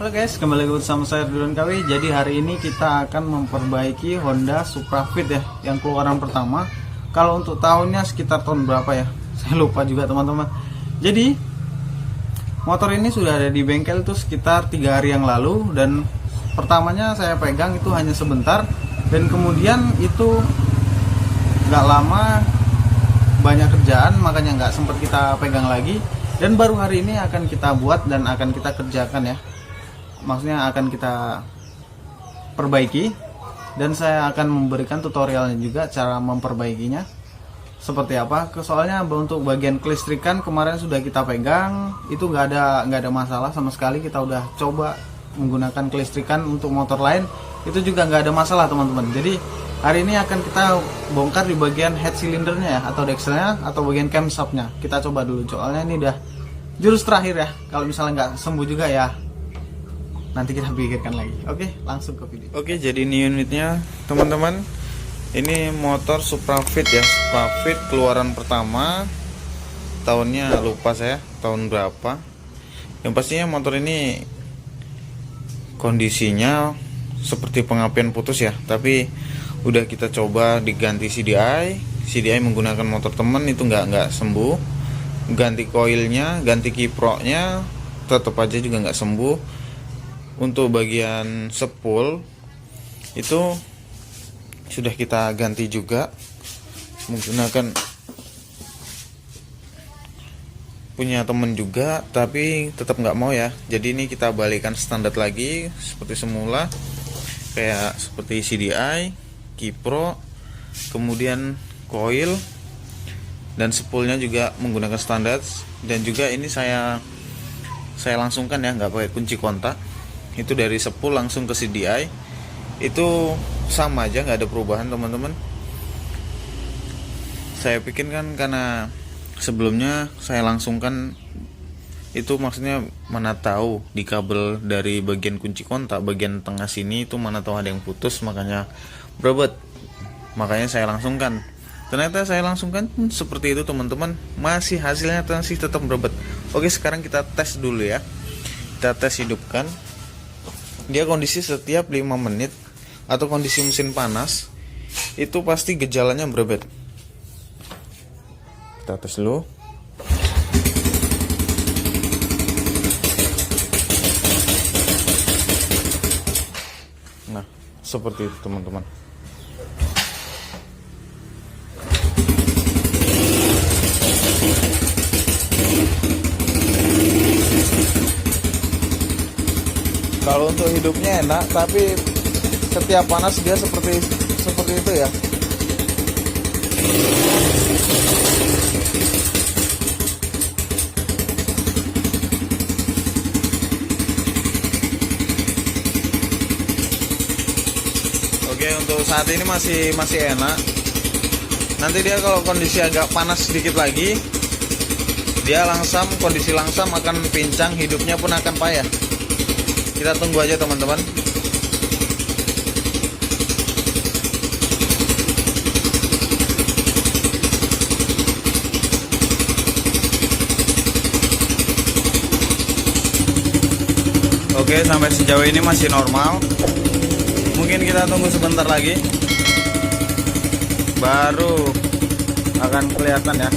Halo guys, kembali lagi bersama saya Ridwan Kawi. Jadi hari ini kita akan memperbaiki Honda Supra Fit ya, yang keluaran pertama. Kalau untuk tahunnya sekitar tahun berapa ya? Saya lupa juga teman-teman. Jadi motor ini sudah ada di bengkel itu sekitar 3 hari yang lalu, dan pertamanya saya pegang itu hanya sebentar, dan kemudian itu nggak lama banyak kerjaan, makanya nggak sempat kita pegang lagi. Dan baru hari ini akan kita buat dan akan kita kerjakan ya. Maksudnya akan kita perbaiki, dan saya akan memberikan tutorialnya juga cara memperbaikinya seperti apa. Soalnya untuk bagian kelistrikan kemarin sudah kita pegang, itu nggak ada masalah sama sekali. Kita udah coba menggunakan kelistrikan untuk motor lain, itu juga nggak ada masalah teman-teman. Jadi hari ini akan kita bongkar di bagian head cylindernya ya, atau dexelnya, atau bagian camshaftnya. Kita coba dulu, soalnya ini udah jurus terakhir ya. Kalau misalnya nggak sembuh juga ya nanti kita pikirkan lagi. Oke, langsung ke video. Oke, jadi ini unitnya teman-teman. Ini motor Supra Fit ya, Supra Fit keluaran pertama. Tahunnya lupa saya tahun berapa. Yang pastinya motor ini kondisinya seperti pengapian putus ya, tapi udah kita coba diganti CDI menggunakan motor temen, itu nggak sembuh. Ganti koilnya, ganti kiproknya, tetap aja juga nggak sembuh. Untuk bagian spool itu sudah kita ganti juga menggunakan punya temen juga, tapi tetap nggak mau ya. Jadi ini kita balikan standar lagi seperti semula, kayak seperti CDI, kiprok, kemudian coil, dan spoolnya juga menggunakan standar. Dan juga ini saya langsungkan ya, nggak pakai kunci kontak. Itu dari spool langsung ke CDI, itu sama aja, nggak ada perubahan teman-teman. Saya pikir kan karena sebelumnya saya langsungkan, itu maksudnya mana tahu di kabel dari bagian kunci kontak bagian tengah sini itu mana tahu ada yang putus, makanya berebut. Makanya saya langsungkan. Ternyata saya langsungkan seperti itu teman-teman, masih hasilnya masih tetap berebut. Oke, sekarang kita tes dulu ya. Kita tes hidupkan. Dia kondisi setiap 5 menit atau kondisi mesin panas itu pasti gejalanya berebet. Kita tes dulu. Nah, seperti itu teman-teman. Kalau untuk hidupnya enak, tapi setiap panas dia seperti itu ya. Oke, untuk saat ini masih enak. Nanti dia kalau kondisi agak panas sedikit lagi, dia kondisi langsam akan pincang, hidupnya pun akan payah. Kita tunggu aja teman-teman. Oke, sampai sejauh ini masih normal. Mungkin kita tunggu sebentar lagi, baru akan kelihatan ya.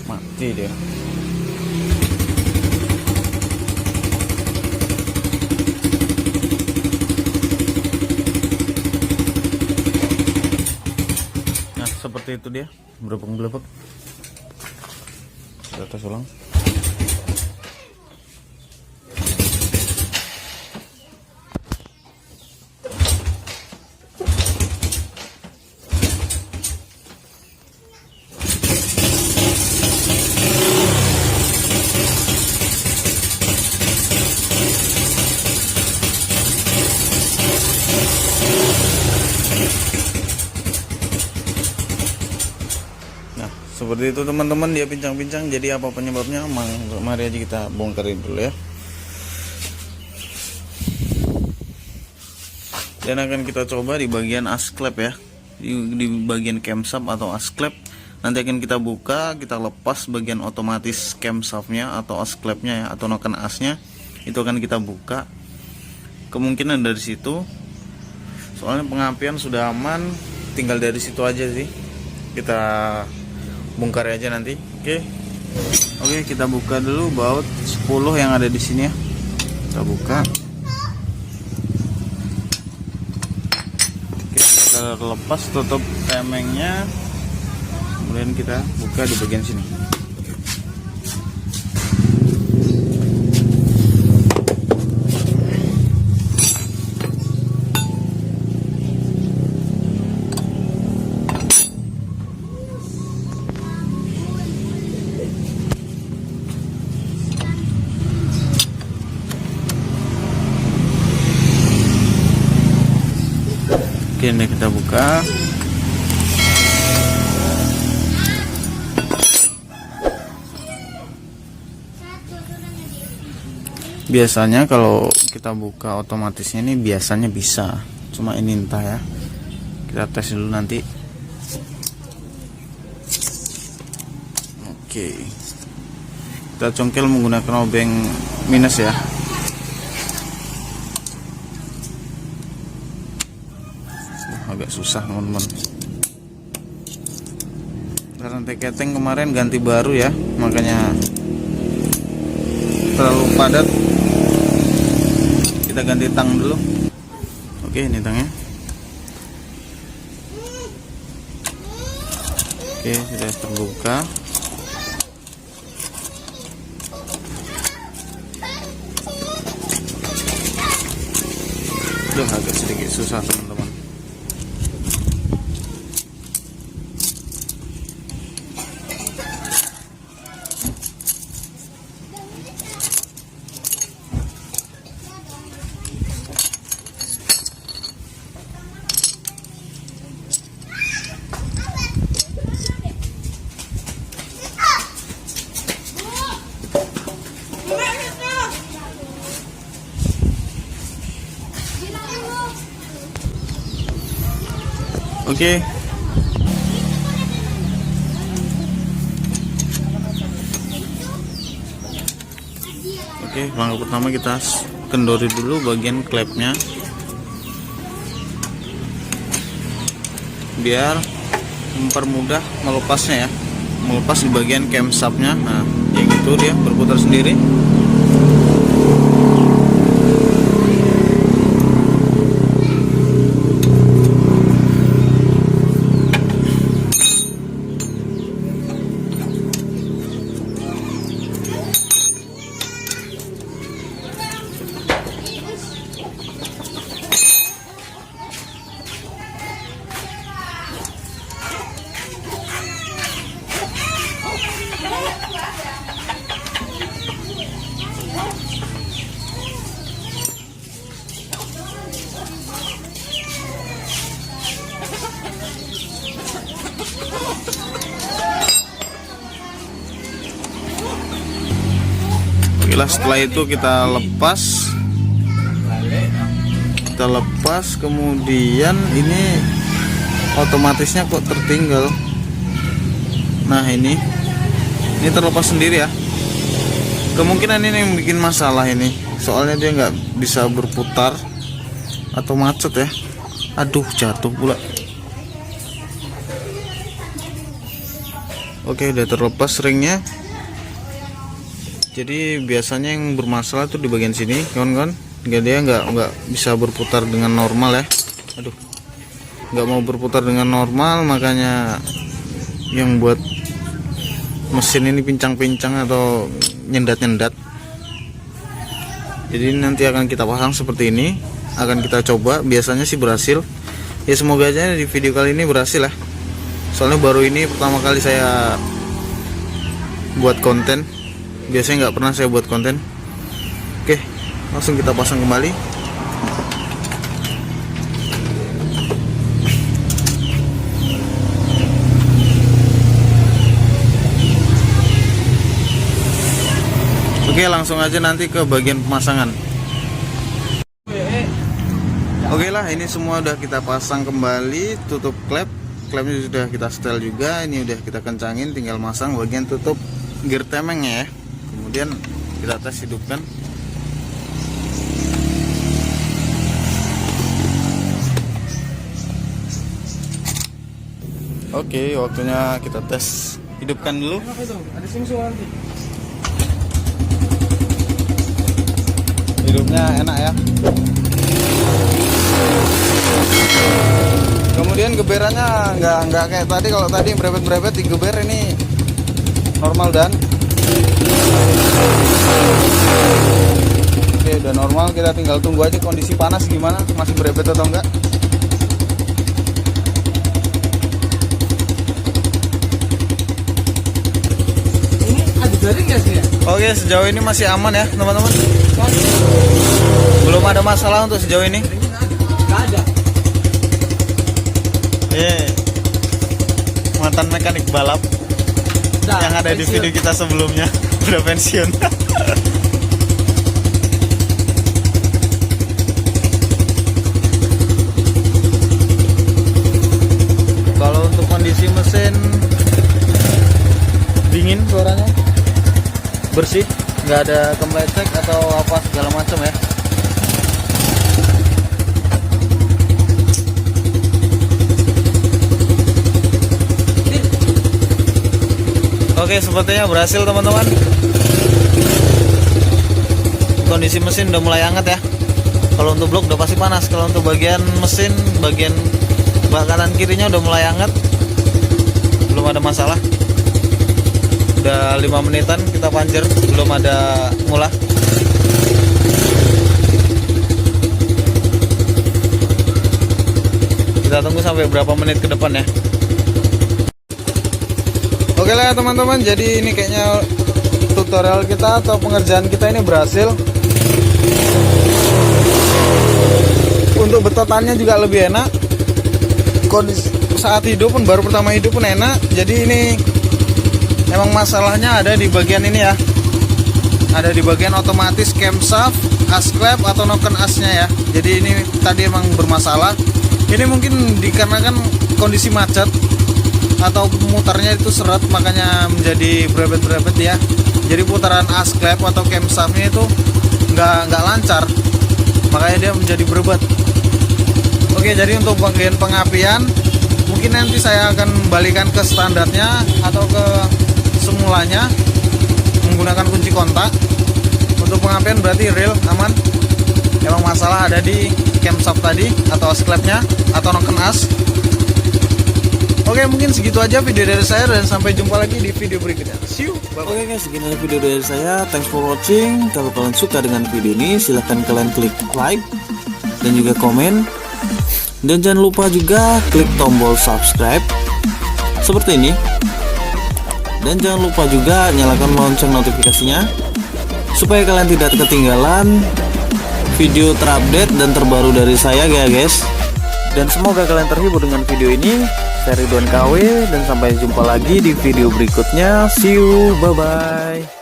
Mati dia. Nah, seperti itu dia, berebek-berebek. Kita tes ulang. seperti itu teman-teman, dia pincang-pincang. Jadi apa penyebabnya? Mari aja kita bongkarin dulu ya. Dan akan kita coba di bagian asklep ya, di bagian camshaft atau asklep. Nanti akan kita buka, kita lepas bagian otomatis camshaftnya atau asklepnya ya, atau noken asnya. Itu akan kita buka. Kemungkinan dari situ, soalnya pengapian sudah aman, tinggal dari situ aja sih. Kita bongkar aja nanti. Oke, kita buka dulu baut 10 yang ada di sini ya. Kita buka. Kita lepas tutup temengnya, kemudian kita buka di bagian sini. Oke, ini kita buka. Biasanya kalau kita buka otomatisnya ini biasanya bisa, cuma ini entah ya. Kita tes dulu nanti. Oke, kita congkel menggunakan obeng minus ya. Agak susah teman-teman, karena keteng kemarin ganti baru ya, makanya terlalu padat. Kita ganti tang dulu. Oke, ini tangnya. Oke, sudah terbuka. Agak sedikit susah teman-teman. Oke. Oke, langkah pertama kita kendori dulu bagian klepnya, biar mempermudah melepasnya ya, melepas di bagian camshaftnya. Nah, yang itu dia berputar sendiri. Setelah itu kita lepas, kemudian ini otomatisnya kok tertinggal. Nah, ini terlepas sendiri ya. Kemungkinan ini yang bikin masalah ini, soalnya dia nggak bisa berputar atau macet ya. Aduh, jatuh pula. Oke, udah terlepas ringnya. Jadi biasanya yang bermasalah tuh di bagian sini, kawan-kawan. Dia nggak bisa berputar dengan normal ya. Aduh, nggak mau berputar dengan normal, makanya yang buat mesin ini pincang-pincang atau nyendat-nyendat. Jadi nanti akan kita pasang seperti ini, akan kita coba. Biasanya sih berhasil ya, semoga aja di video kali ini berhasil ya. Soalnya baru ini pertama kali saya buat konten, biasanya nggak pernah saya buat konten. Oke, langsung kita pasang kembali. Oke, langsung aja nanti ke bagian pemasangan. Oke lah, ini semua udah kita pasang kembali, tutup klep. Klepnya sudah kita setel juga, ini udah kita kencangin, tinggal masang bagian tutup gear temengnya ya. Kemudian kita tes hidupkan. Oke, waktunya kita tes hidupkan dulu. Hidupnya enak ya. Kemudian geberannya nggak kayak tadi. Kalau tadi berebet-berebet di geber, ini normal dan oke, udah normal. Kita tinggal tunggu aja kondisi panas gimana, masih berebet atau enggak. Ini ada garing nggak sih ya? Oke, sejauh ini masih aman ya teman-teman. Belum ada masalah untuk sejauh ini. Nggak ada. Mantan mekanik balap yang ada di video kita sebelumnya udah pensiun. Kalau untuk kondisi mesin dingin, suaranya bersih, nggak ada kemlecek atau apa segala macam ya. Oke, sepertinya berhasil teman-teman. Kondisi mesin udah mulai hangat ya. Kalau untuk blok udah pasti panas. Kalau untuk bagian mesin, bagian kanan kirinya udah mulai hangat. Belum ada masalah. Udah 5 menitan kita panjer, belum ada ngulah. Kita tunggu sampai berapa menit ke depan ya. Oke lah ya teman-teman, jadi ini kayaknya tutorial kita atau pengerjaan kita ini berhasil. Untuk betotannya juga lebih enak. Kondisi saat hidup pun, baru pertama hidup pun enak. Jadi ini emang masalahnya ada di bagian ini ya. Ada di bagian otomatis camshaft, as clap atau noken asnya ya. Jadi ini tadi emang bermasalah. Ini mungkin dikarenakan kondisi macet atau mutarnya itu seret, makanya menjadi berebet-berebet ya. Jadi putaran as clap atau camshaftnya itu nggak lancar, makanya dia menjadi berebet. Oke, jadi untuk bagian pengapian mungkin nanti saya akan balikan ke standarnya atau ke semulanya menggunakan kunci kontak. Untuk pengapian berarti real aman. Emang masalah ada di camshaft tadi atau as clapnya atau noken as. Oke, mungkin segitu aja video dari saya dan sampai jumpa lagi di video berikutnya. See you. Bye-bye. Oke guys, segini aja video dari saya. Thanks for watching. Kalau kalian suka dengan video ini, silahkan kalian klik like dan juga komen. Dan jangan lupa juga klik tombol subscribe seperti ini. Dan jangan lupa juga nyalakan lonceng notifikasinya supaya kalian tidak ketinggalan video terupdate dan terbaru dari saya ya guys. Dan semoga kalian terhibur dengan video ini. Saya Ridwan KW dan sampai jumpa lagi di video berikutnya. See you, bye bye.